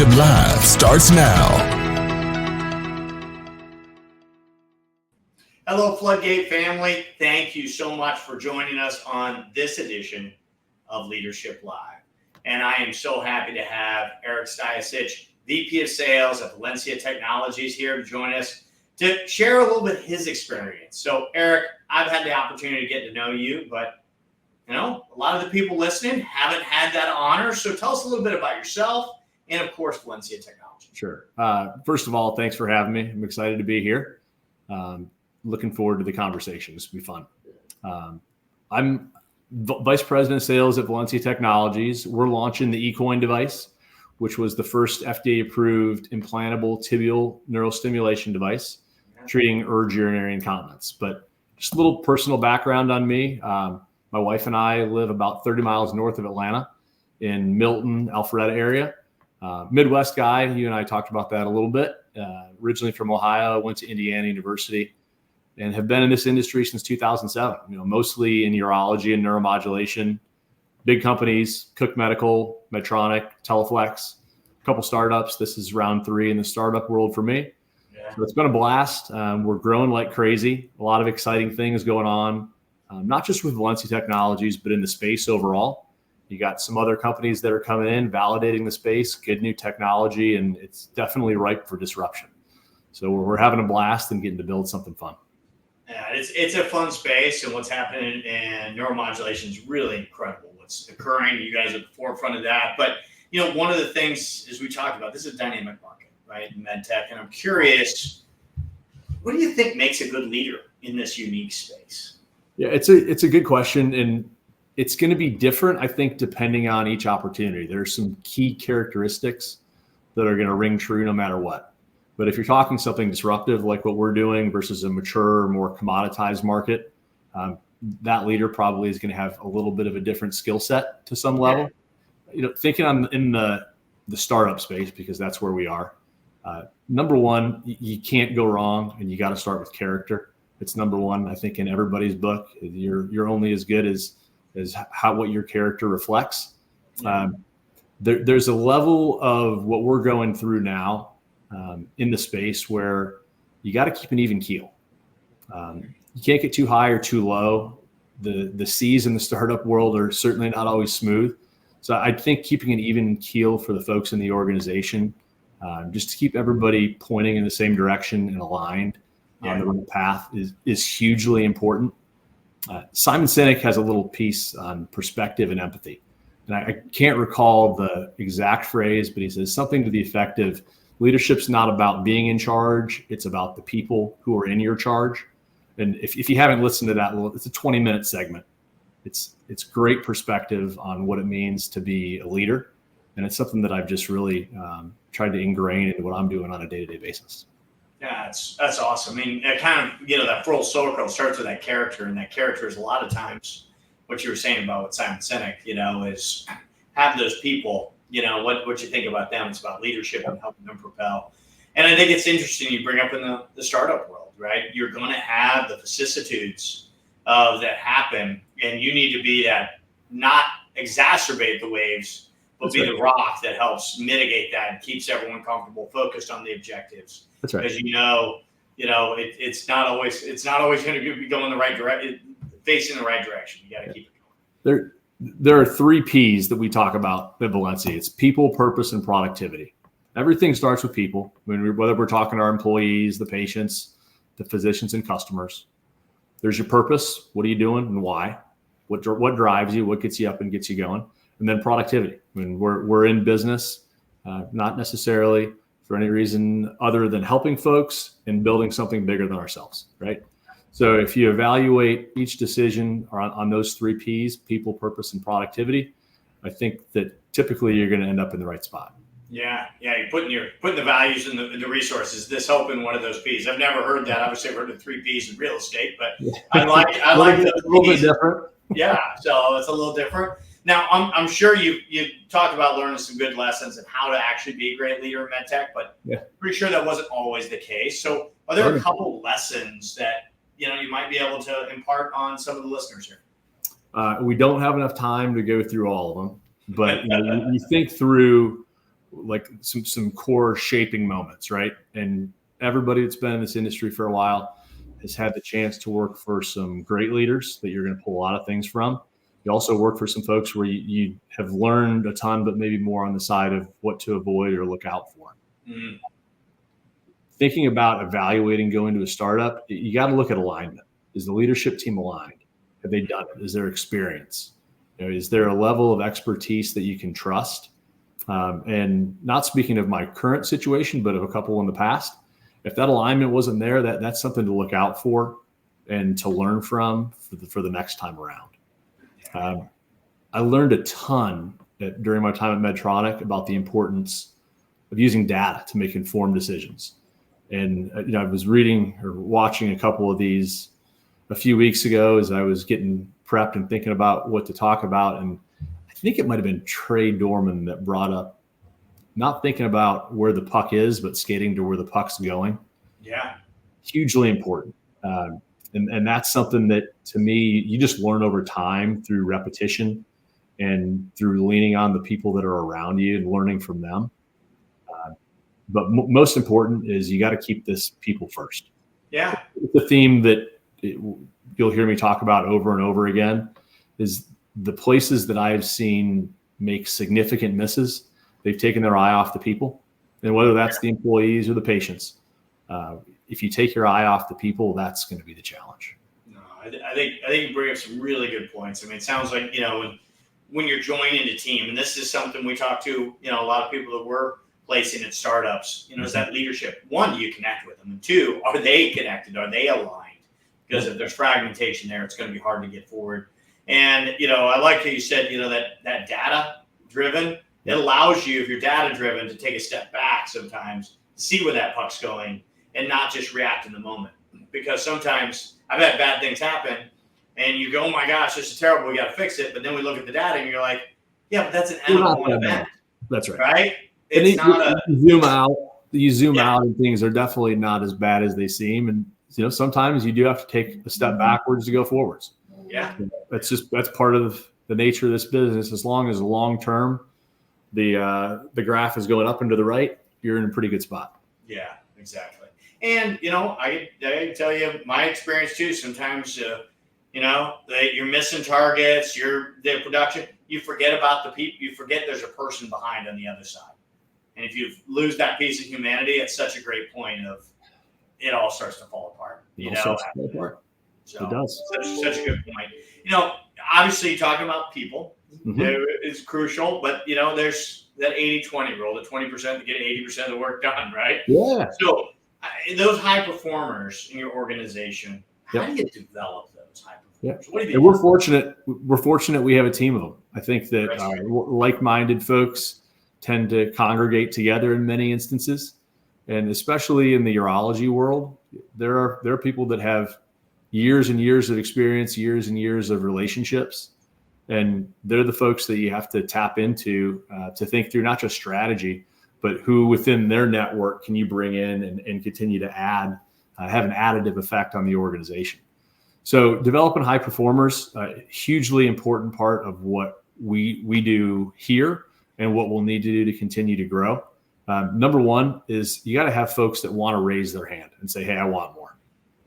Leadership Live starts now. Hello, FloodGate family. Thank you so much for joining us on this edition of Leadership Live. And I am so happy to have Erik Styacich, VP of Sales at Valencia Technologies, here to join us to share a little bit of his experience. So, Erik, I've had the opportunity to get to know you, but a lot of the people listening haven't had that honor. So tell us a little bit about yourself and, of course, Valencia Technologies. Sure. First of all, thanks for having me. I'm excited to be here. Looking forward to the conversation. This will be fun. I'm Vice President of Sales at Valencia Technologies. We're launching the eCoin device, which was the first FDA-approved implantable tibial neurostimulation device treating urge urinary incontinence. But just a little personal background on me. My wife and I live about 30 miles north of Atlanta in Milton, Alpharetta area. Midwest guy. You and I talked about that a little bit. Originally from Ohio, went to Indiana University, and have been in this industry since 2007. Mostly in urology and neuromodulation. Big companies: Cook Medical, Medtronic, Teleflex. A couple startups. This is round 3 in the startup world for me. Yeah. So it's been a blast. We're growing like crazy. A lot of exciting things going on. Not just with Valencia Technologies, but in the space overall. You got some other companies that are coming in, validating the space, good new technology, and it's definitely ripe for disruption. So we're having a blast and getting to build something fun. Yeah, it's a fun space, and what's happening in neuromodulation is really incredible. What's occurring, you guys are at the forefront of that. But, one of the things, as we talked about, this is a dynamic market, right, in MedTech, and I'm curious, what do you think makes a good leader in this unique space? Yeah, it's a good question, and it's going to be different, I think, depending on each opportunity. There's some key characteristics that are going to ring true no matter what. But if you're talking something disruptive like what we're doing versus a mature, more commoditized market, that leader probably is going to have a little bit of a different skill set to some level. Thinking in the startup space, because that's where we are. Number one, you can't go wrong, and you got to start with character. It's number one, I think, in everybody's book. You're only as good as what your character reflects. There's a level of what we're going through now in the space where you got to keep an even keel. You can't get too high or too low. The seas in the startup world are certainly not always smooth. So I think keeping an even keel for the folks in the organization, just to keep everybody pointing in the same direction and aligned on the right path is hugely important. Simon Sinek has a little piece on perspective and empathy. And I can't recall the exact phrase, but he says something to the effect of, leadership's not about being in charge, it's about the people who are in your charge. And if you haven't listened to that, it's a 20-minute segment. It's great perspective on what it means to be a leader. And it's something that I've just really tried to ingrain into what I'm doing on a day-to-day basis. Yeah, that's awesome. I mean, it kind of, that full circle starts with that character, and that character is a lot of times what you were saying about with Simon Sinek, is have those people, what you think about them. It's about leadership and helping them propel. And I think it's interesting you bring up in the startup world, right? You're going to have the vicissitudes of that happen, and you need to be that, not exacerbate the waves, but That's be right. the rock that helps mitigate that and keeps everyone comfortable, focused on the objectives. That's right. Because it's not always going to be going the right direction, facing the right direction. You got to keep it going. There are 3 P's that we talk about at Valencia. It's people, purpose, and productivity. Everything starts with people. Whether we're talking to our employees, the patients, the physicians, and customers. There's your purpose. What are you doing and why? What drives you? What gets you up and gets you going? And then productivity. We're in business, not necessarily for any reason other than helping folks and building something bigger than ourselves, right? So if you evaluate each decision on those 3 Ps, people, purpose, and productivity, I think that typically you're going to end up in the right spot. Yeah, you're putting the values and the resources. This helping one of those Ps. I've never heard that. Obviously, I've heard the 3 Ps in real estate, but I like those a little Ps. bit different. Yeah, so it's a little different. Now, I'm sure you talked about learning some good lessons and how to actually be a great leader in MedTech, but pretty sure that wasn't always the case. So are there a couple lessons that you might be able to impart on some of the listeners here? We don't have enough time to go through all of them, but you think through like some core shaping moments, right? And everybody that's been in this industry for a while has had the chance to work for some great leaders that you're going to pull a lot of things from. You also work for some folks where you have learned a ton, but maybe more on the side of what to avoid or look out for. Mm. Thinking about evaluating going to a startup, you got to look at alignment. Is the leadership team aligned? Have they done it? Is there experience? Is there a level of expertise that you can trust? And not speaking of my current situation, but of a couple in the past, if that alignment wasn't there, that's something to look out for and to learn from for the next time around. I learned a ton during my time at Medtronic about the importance of using data to make informed decisions. And I was reading or watching a couple of these a few weeks ago as I was getting prepped and thinking about what to talk about. And I think it might have been Trey Dorman that brought up not thinking about where the puck is, but skating to where the puck's going. Yeah. Hugely important. And that's something that, to me, you just learn over time through repetition and through leaning on the people that are around you and learning from them. But most important is you got to keep this people first. Yeah. The theme that you'll hear me talk about over and over again is the places that I've seen make significant misses. They've taken their eye off the people, and whether that's the employees or the patients. If you take your eye off the people, that's going to be the challenge. No, I think you bring up some really good points. I mean, it sounds like, when you're joining a team, and this is something we talk to, a lot of people that we're placing at startups, is that leadership. One, do you connect with them? And two, are they connected? Are they aligned? Because if there's fragmentation there, it's going to be hard to get forward. And, I like how you said, that data driven, it allows you, if you're data driven, to take a step back sometimes, see where that puck's going, and not just react in the moment. Because sometimes I've had bad things happen and you go, oh my gosh, this is terrible, we got to fix it. But then we look at the data and you're like, yeah, but that's an N1 event. That's right. Right? It's not you zoom out and things are definitely not as bad as they seem. And, sometimes you do have to take a step backwards to go forwards. Yeah. That's part of the nature of this business. As long as long-term, the graph is going up and to the right, you're in a pretty good spot. Yeah, exactly. And, I tell you my experience too, sometimes, you're missing targets, the production, you forget about the people, you forget there's a person behind on the other side. And if you lose that piece of humanity, it's such a great point of it all starts to fall apart. So it does. Such a good point. Obviously talking about people is crucial, but there's that 80-20 rule, the 20% to get 80% of the work done, right? Yeah. So those high performers in your organization, how do you develop those high performers? Yeah. What do you and we're fortunate we have a team of them. I think that like-minded folks tend to congregate together in many instances. And especially in the urology world, there are people that have years and years of experience, years and years of relationships. And they're the folks that you have to tap into to think through not just strategy, but who within their network can you bring in and continue to add, have an additive effect on the organization. So developing high performers, hugely important part of what we do here and what we'll need to do to continue to grow. Number one is you got to have folks that want to raise their hand and say, hey, I want more.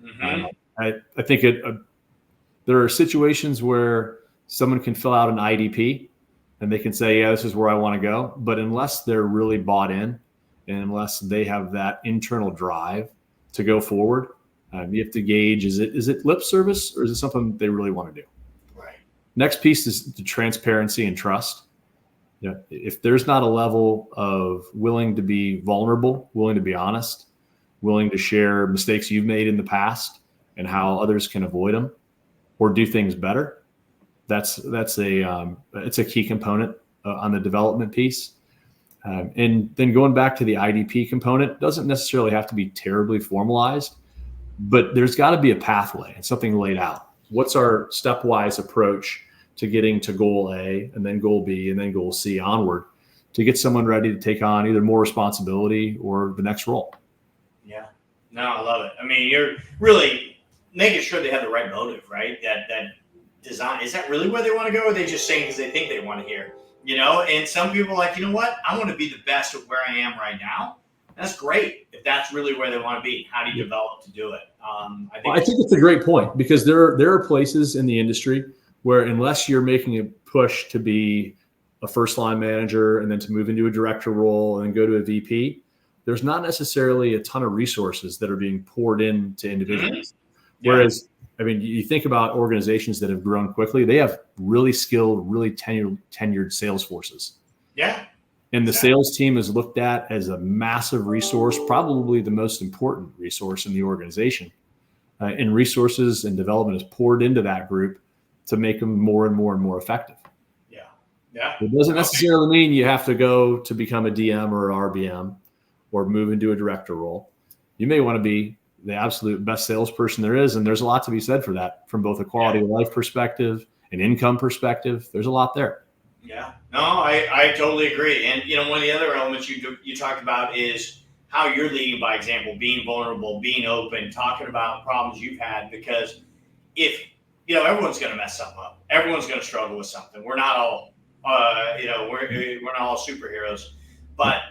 Mm-hmm. I think there are situations where someone can fill out an IDP and they can say, yeah, this is where I want to go. But unless they're really bought in and unless they have that internal drive to go forward, you have to gauge, is it lip service or is it something they really want to do? Right. Next piece is the transparency and trust. If there's not a level of willing to be vulnerable, willing to be honest, willing to share mistakes you've made in the past and how others can avoid them or do things better, it's a key component on the development piece. And then going back to the IDP component, doesn't necessarily have to be terribly formalized, but there's got to be a pathway and something laid out. What's our stepwise approach to getting to goal A and then goal B and then goal C onward to get someone ready to take on either more responsibility or the next role? Yeah, no, I love it. I mean, you're really making sure they have the right motive, right? That design, is that really where they want to go? Or are they just saying because they think they want to hear? and some people are like, you know what? I want to be the best at where I am right now. That's great. If that's really where they want to be, how do you develop to do it? I think it's a great point, because there are places in the industry where, unless you're making a push to be a first line manager and then to move into a director role and then go to a VP, there's not necessarily a ton of resources that are being poured into individuals. Mm-hmm. Whereas, I mean, you think about organizations that have grown quickly, they have really skilled, really tenured sales forces. Yeah. And the sales team is looked at as a massive resource, probably the most important resource in the organization. And resources and development is poured into that group to make them more and more and more effective. Yeah. It doesn't necessarily mean you have to go to become a DM or an RBM or move into a director role. You may want to be the absolute best salesperson there is. And there's a lot to be said for that, from both a quality of life perspective and income perspective. There's a lot there. Yeah, no, I totally agree. And, one of the other elements you talked about is how you're leading by example, being vulnerable, being open, talking about problems you've had, because if, everyone's going to mess something up. Everyone's going to struggle with something. We're not all, we're not all superheroes, but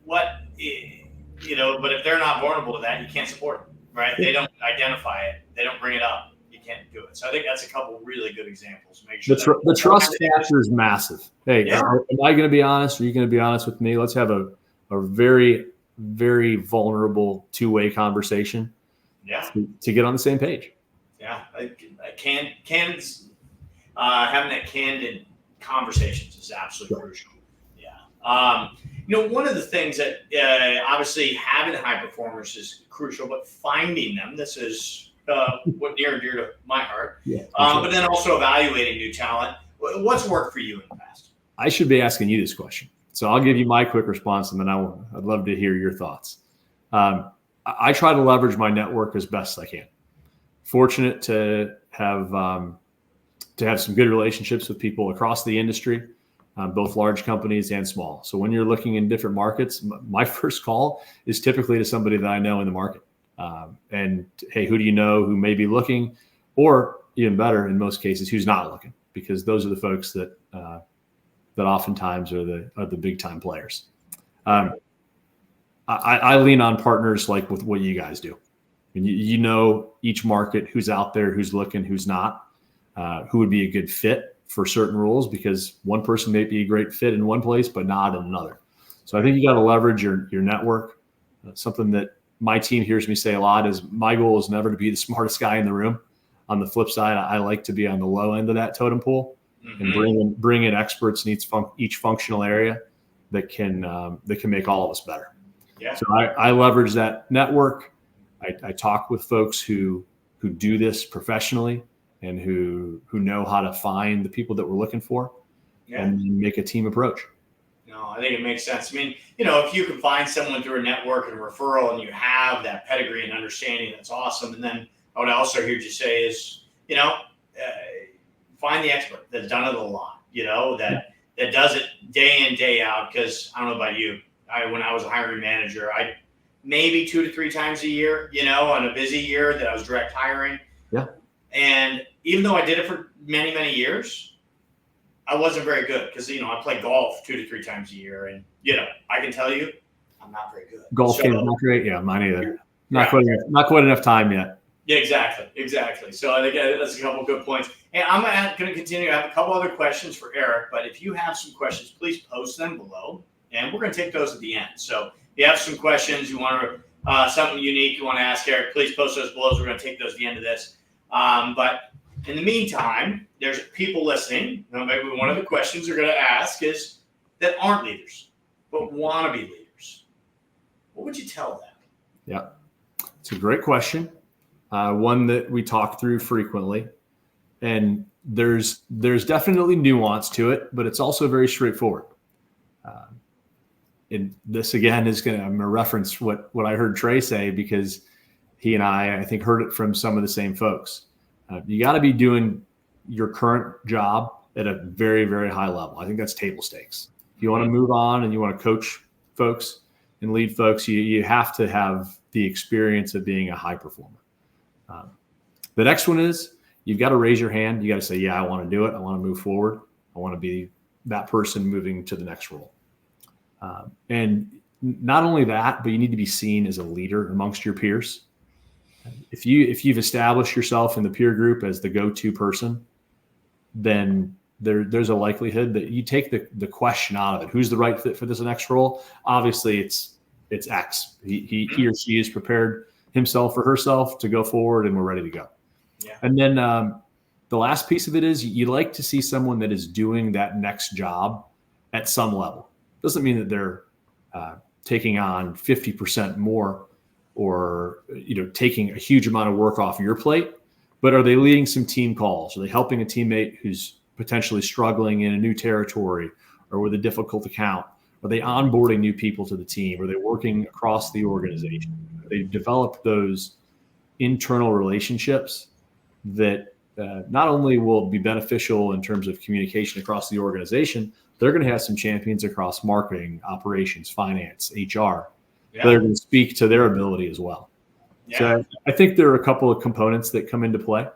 but if they're not vulnerable to that, you can't support them, right? They don't identify it. They don't bring it up. You can't do it. So I think that's a couple really good examples. Make sure the trust factor is massive. Hey, am I going to be honest? Are you going to be honest with me? Let's have a very, very vulnerable two-way conversation. Yeah. To get on the same page. Yeah. Having that candid conversations is absolutely crucial. Yeah. One of the things that obviously having high performers is crucial, but finding them, this is what near and dear to my heart. Yeah, but then also evaluating new talent. What's worked for you in the past? I should be asking you this question. So I'll give you my quick response, and then I'd love to hear your thoughts. I try to leverage my network as best I can. Fortunate to have some good relationships with people across the industry, both large companies and small. So when you're looking in different markets, my first call is typically to somebody that I know in the market. And hey, who do you know who may be looking, or even better in most cases, who's not looking? Because those are the folks that oftentimes are the big time players. I lean on partners like with what you guys do. And you know each market, who's out there, who's looking, who's not, who would be a good fit for certain roles, because one person may be a great fit in one place, but not in another. So I think you got to leverage your network. Something that my team hears me say a lot is my goal is never to be the smartest guy in the room. On the flip side, I like to be on the low end of that totem pole, and bring in experts in each functional area that can make all of us better. Yeah. So I leverage that network. I talk with folks who do this professionally and who know how to find the people that we're looking for, and make a team approach. No, I think it makes sense. I mean, if you can find someone through a network and a referral, and you have that pedigree and understanding, that's awesome. And then I would also hear you say is, find the expert that's done it a lot, that does it day in, day out. Because I don't know about you, when I was a hiring manager, I maybe 2 to 3 times a year, on a busy year that I was direct hiring. Yeah. And even though I did it for many, many years, I wasn't very good because, I play golf 2 to 3 times a year. And, I can tell you, I'm not very good. Golf game's not great. Yeah, mine either. Not quite enough time yet. Yeah, exactly. So I think that's a couple of good points. And I'm going to continue. I have a couple other questions for Erik, but if you have some questions, please post them below, and we're going to take those at the end. So if you have some questions, you want something unique you want to ask Erik, please post those below. So we're going to take those at the end of this. But in the meantime, there's people listening. Maybe one of the questions they're going to ask is that aren't leaders, but want to be leaders. What would you tell them? Yeah, it's a great question. One that we talk through frequently, and there's definitely nuance to it, but it's also very straightforward. And this again I'm going to reference what I heard Trey say, because he and I think heard it from some of the same folks. You got to be doing your current job at a very, very high level. I think that's table stakes. If you want to move on and you want to coach folks and lead folks, you have to have the experience of being a high performer. The next one is you've got to raise your hand. You got to say, yeah, I want to do it. I want to move forward. I want to be that person moving to the next role. And not only that, but you need to be seen as a leader amongst your peers. If you've established yourself in the peer group as the go-to person, then there's a likelihood that you take the question out of it. Who's the right fit for this next role? Obviously, it's X. He or she has prepared himself or herself to go forward, and we're ready to go. Yeah. And then the last piece of it is you like to see someone that is doing that next job at some level. Doesn't mean that they're taking on 50% more or taking a huge amount of work off your plate, but are they leading some team calls? Are they helping a teammate who's potentially struggling in a new territory or with a difficult account? Are they onboarding new people to the team? Are they working across the organization? They develop those internal relationships that not only will be beneficial in terms of communication across the organization, they're going to have some champions across marketing, operations, finance, HR. Yeah. They're going to speak to their ability as well. Yeah. So I think there are a couple of components that come into play.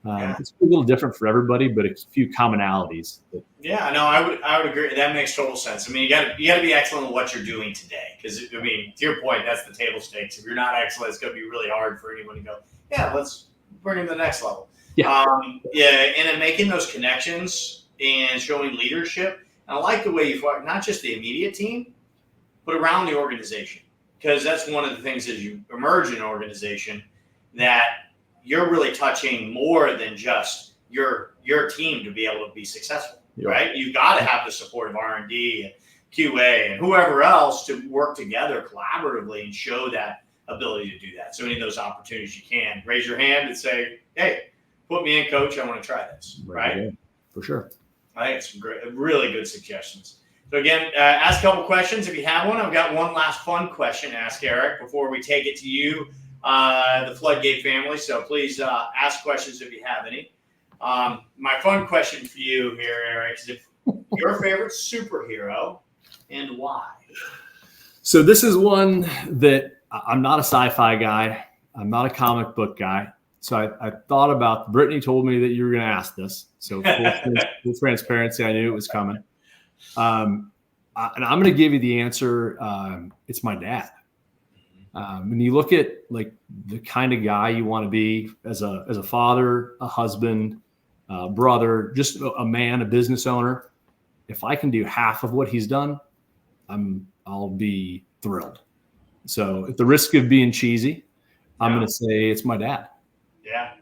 It's a little different for everybody, but a few commonalities. Yeah, no, I would agree. That makes total sense. I mean, you got to be excellent at what you're doing today, because I mean, to your point, that's the table stakes. If you're not excellent, it's going to be really hard for anyone to go, yeah, let's bring him to the next level. Yeah. And then making those connections and showing leadership. And I like the way you've not just the immediate team, but around the organization, because that's one of the things as you emerge in an organization that you're really touching more than just your team to be able to be successful, right? You've got to have the support of R&D and QA and whoever else to work together collaboratively and show that ability to do that. So any of those opportunities you can, raise your hand and say, hey, put me in, coach, I want to try this, right? Yeah, for sure. I think it's some great, really good suggestions. So again, ask a couple questions if you have one. I've got one last fun question to ask Erik before we take it to you, the FloodGate family. So please ask questions if you have any. My fun question for you here, Erik, is if your favorite superhero and why? So this is one that I'm not a sci-fi guy. I'm not a comic book guy. So I thought about, Brittany told me that you were going to ask this. So full transparency, I knew it was coming. And I'm going to give you the answer. It's my dad. When you look at like the kind of guy you want to be as a father, a husband, brother, just a man, a business owner, if I can do half of what he's done, I'll be thrilled. So at the risk of being cheesy, I'm going to say it's my dad. Yeah,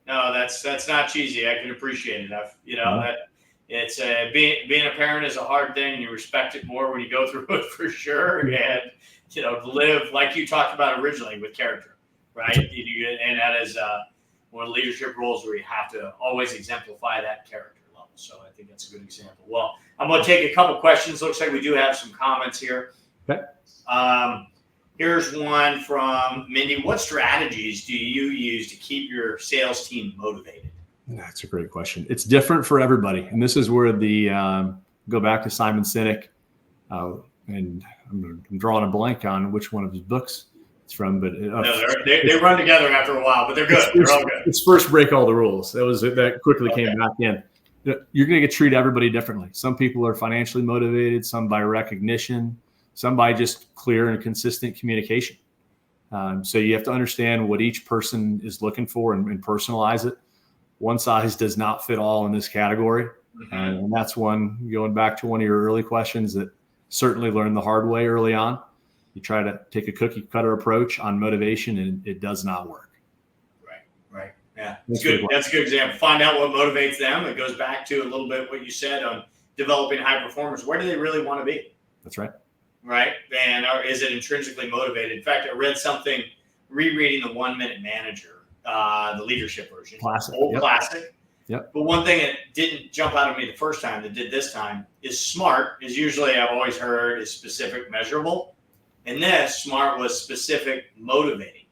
no, that's not cheesy. I can appreciate it. That it's being a parent is a hard thing, and you respect it more when you go through it for sure. And live like you talked about originally with character, right? And that is one of the leadership roles where you have to always exemplify that character level. So I think that's a good example. Well, I'm going to take a couple questions. Looks like we do have some comments here. Okay. Here's one from Mindy. What strategies do you use to keep your sales team motivated? That's a great question. It's different for everybody. And this is where the go back to Simon Sinek, and I'm drawing a blank on which one of his books it's from, but they run together after a while, but they're good. They're all good. It's first break all the rules. That quickly came back in. You're going to treat everybody differently. Some people are financially motivated, some by recognition, some by just clear and consistent communication. So you have to understand what each person is looking for and personalize it. One size does not fit all in this category. Mm-hmm. And that's one, going back to one of your early questions, that certainly learned the hard way early on. You try to take a cookie cutter approach on motivation, and it does not work. Right. Yeah, that's good. That's a good example. Find out what motivates them. It goes back to a little bit what you said on developing high performers. Where do they really want to be? That's right. Right. And is it intrinsically motivated? In fact, I read something rereading the 1 Minute Manager, the leadership version. Classic. Classic. Yep. But one thing that didn't jump out at me the first time that did this time is SMART is usually, I've always heard, is specific, measurable. And this SMART was specific, motivating,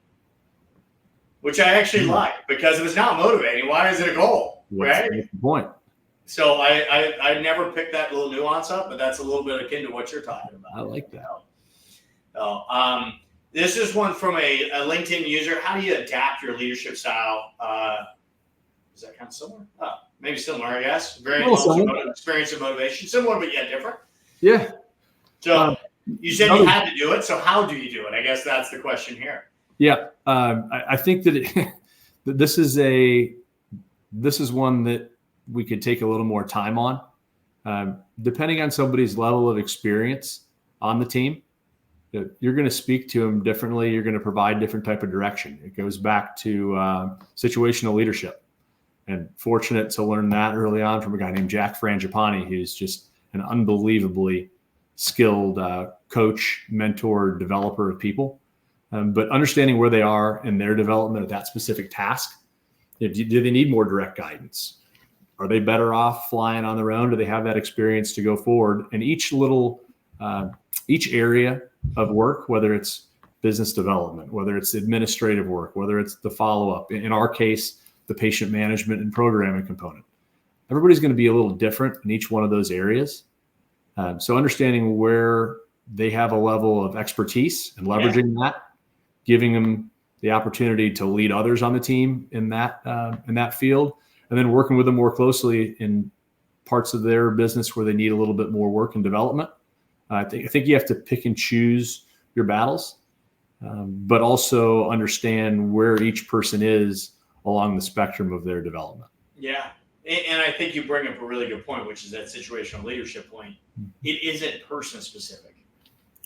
which I actually like, because if it's not motivating, why is it a goal? Right? That's the point. So I never picked that little nuance up, but that's a little bit akin to what you're talking about. I like that. So, this is one from a LinkedIn user. How do you adapt your leadership style? Is that kind of similar? maybe similar, I guess. Very Well, close similar. experience and motivation. Similar, but yet different. Yeah. So you said you had to do it. So how do you do it? I guess that's the question here. Yeah. I think that that this is one that we could take a little more time on. Depending on somebody's level of experience on the team, you're going to speak to them differently. You're going to provide different type of direction. It goes back to situational leadership. And fortunate to learn that early on from a guy named Jack Frangipani, who's just an unbelievably skilled coach, mentor, developer of people. But understanding where they are in their development of that specific task. Do they need more direct guidance? Are they better off flying on their own? Do they have that experience to go forward? And each area of work, whether it's business development, whether it's administrative work, whether it's the follow-up, in our case, the patient management and programming component, everybody's going to be a little different in each one of those areas. So understanding where they have a level of expertise and leveraging that, giving them the opportunity to lead others on the team in that field, and then working with them more closely in parts of their business where they need a little bit more work and development. I think you have to pick and choose your battles, but also understand where each person is along the spectrum of their development. Yeah. And I think you bring up a really good point, which is that situational leadership point. It isn't person specific.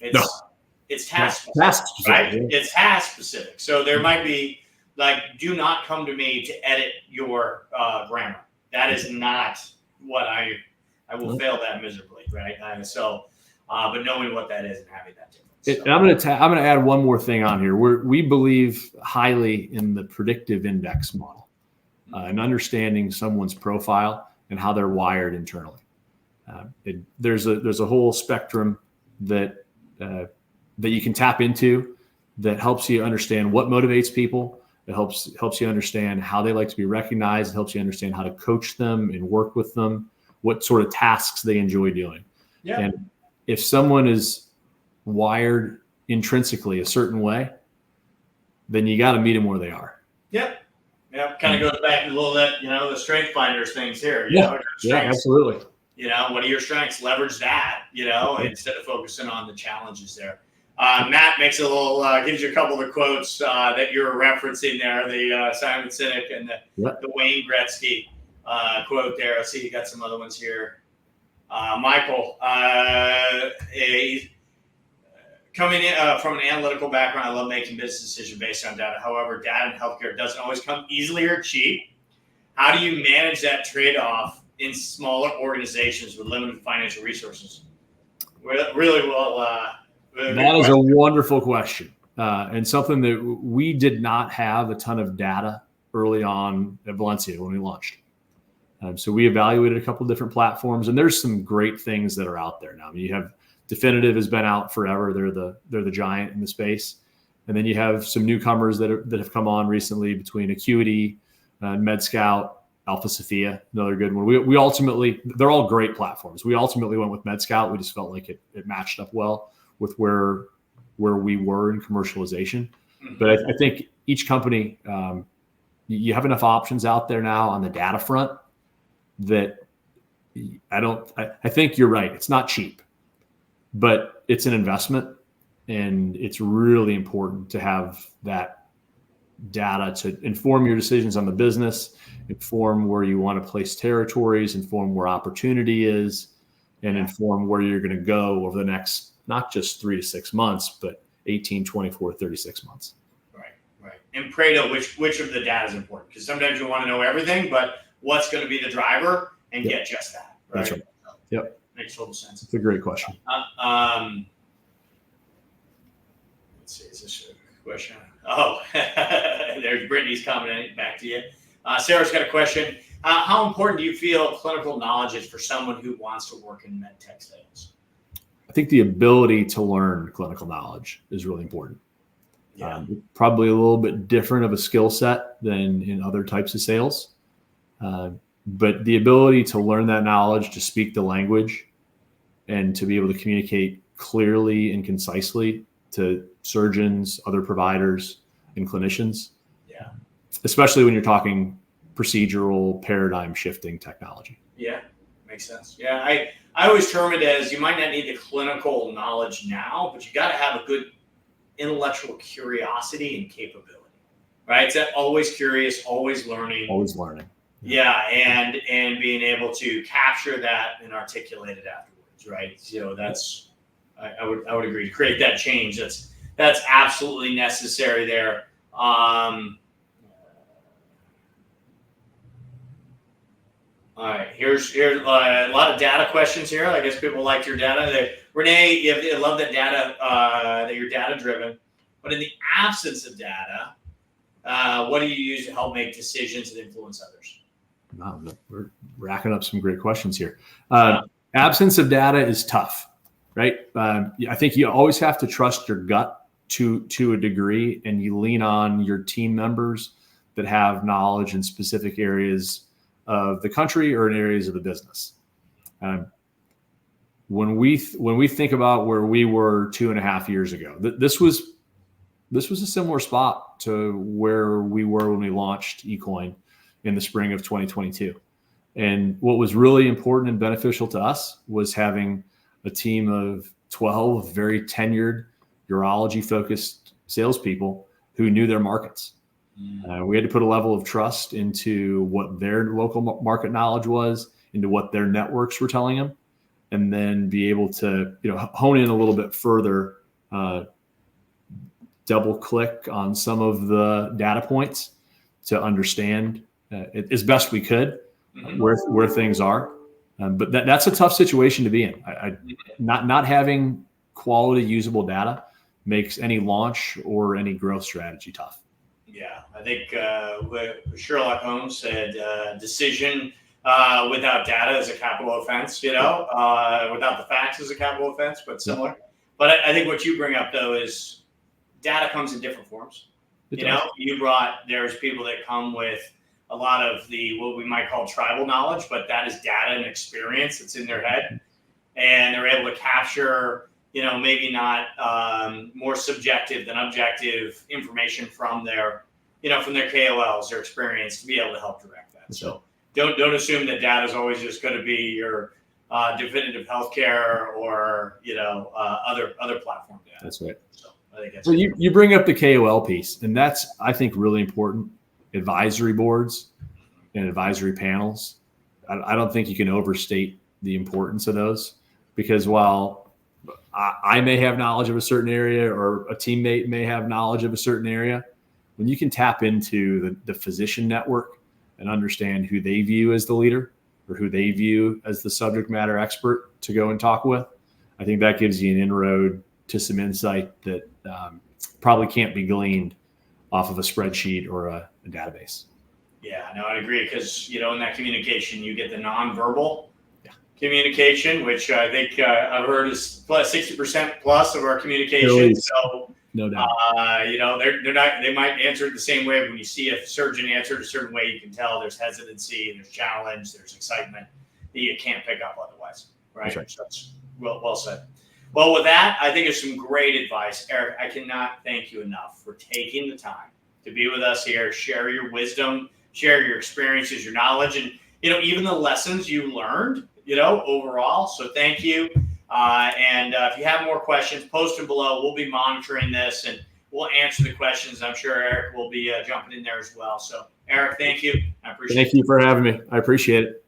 It's task specific, right? It's task specific. So there might be like, do not come to me to edit your grammar. That is not what I will fail that miserably, right? But knowing what that is and having that difference. I'm going to add one more thing on here. We believe highly in the predictive index model and understanding someone's profile and how they're wired internally. There's a whole spectrum that you can tap into that helps you understand what motivates people. It helps you understand how they like to be recognized. It helps you understand how to coach them and work with them, what sort of tasks they enjoy doing. Yeah. And if someone is wired intrinsically a certain way, then you got to meet them where they are. Yep. Yeah. Kind of goes back a little bit, the strength finders things here. Yeah, absolutely. What are your strengths? Leverage that, instead of focusing on the challenges there. Matt makes a little, gives you a couple of the quotes that you're referencing there, the Simon Sinek and the Wayne Gretzky quote there. Let's see, you got some other ones here. Michael, he's coming in from an analytical background, I love making business decisions based on data. However, data in healthcare doesn't always come easily or cheap. How do you manage that trade-off in smaller organizations with limited financial resources? Really well. That is a wonderful question, and something that we did not have a ton of data early on at Valencia when we launched. So we evaluated a couple of different platforms, and there's some great things that are out there now. I mean, you have Definitive has been out forever; they're the giant in the space, and then you have some newcomers that have come on recently between Acuity, MedScout, Alpha Sophia, another good one. We ultimately, they're all great platforms. We ultimately went with MedScout. We just felt like it matched up well with where we were in commercialization. Mm-hmm. But I think each company, you have enough options out there now on the data front that I think you're right. It's not cheap, but it's an investment, and it's really important to have that data to inform your decisions on the business, inform where you want to place territories, inform where opportunity is, and inform where you're going to go over the next, not just 3 to 6 months, but 18, 24, 36 months. Right. And Pareto, which of the data is important? Because sometimes you want to know everything, but what's going to be the driver and get just that. Right? That's right. Yep. Makes total sense. It's a great question. Let's see, is this a question? Oh, there's Brittany's commenting back to you. Sarah's got a question. How important do you feel clinical knowledge is for someone who wants to work in MedTech sales? I think the ability to learn clinical knowledge is really important. Yeah. Probably a little bit different of a skill set than in other types of sales. But the ability to learn that knowledge, to speak the language, and to be able to communicate clearly and concisely to surgeons, other providers, and clinicians. Yeah. Especially when you're talking procedural paradigm shifting technology. Yeah, makes sense. Yeah, I always term it as you might not need the clinical knowledge now, but you got to have a good intellectual curiosity and capability, right? It's that always curious, always learning. Always learning. Yeah, and being able to capture that and articulate it afterwards, right? So that's I would agree to create that change. That's absolutely necessary there. All right, here's a lot of data questions here. I guess people like your data. Renee, I love that data, that you're data driven. But in the absence of data, what do you use to help make decisions that influence others? Wow, we're racking up some great questions here. Absence of data is tough, right? I think you always have to trust your gut to a degree, and you lean on your team members that have knowledge in specific areas of the country or in areas of the business. When we think about where we were 2.5 years ago, this was a similar spot to where we were when we launched eCoin in the spring of 2022. And what was really important and beneficial to us was having a team of 12 very tenured urology-focused salespeople who knew their markets. We had to put a level of trust into what their local market knowledge was, into what their networks were telling them, and then be able to hone in a little bit further, double click on some of the data points to understand as best we could where things are. But that's a tough situation to be in. Not having quality usable data makes any launch or any growth strategy tough. Yeah, I think Sherlock Holmes said decision without data is a capital offense, without the facts is a capital offense, but similar. But I think what you bring up, though, is data comes in different forms. There's people that come with a lot of what we might call tribal knowledge, but that is data and experience that's in their head. And they're able to capture, maybe not more subjective than objective information from their KOLs, their experience, to be able to help direct that. So don't assume that data is always just going to be your definitive healthcare or other platform data. That's right. So I think that's you bring up the KOL piece, and that's, I think, really important. Advisory boards and advisory panels. I don't think you can overstate the importance of those, because while I may have knowledge of a certain area or a teammate may have knowledge of a certain area, when you can tap into the physician network and understand who they view as the leader or who they view as the subject matter expert to go and talk with, I think that gives you an inroad to some insight that probably can't be gleaned off of a spreadsheet or a database. Yeah, no, I'd agree, because in that communication you get the nonverbal communication, which I think I've heard is plus 60% plus of our communication. So no doubt, they might answer it the same way. When you see a surgeon answer it a certain way, you can tell there's hesitancy, there's challenge, there's excitement that you can't pick up otherwise, right? That's right. So that's well said. Well, with that, I think it's some great advice, Erik. I cannot thank you enough for taking the time to be with us here, share your wisdom, share your experiences, your knowledge, and even the lessons you learned, overall. So thank you. And if you have more questions, post them below. We'll be monitoring this and we'll answer the questions. I'm sure Erik will be jumping in there as well. So Erik, thank you. I appreciate it. Thank you for having me. I appreciate it.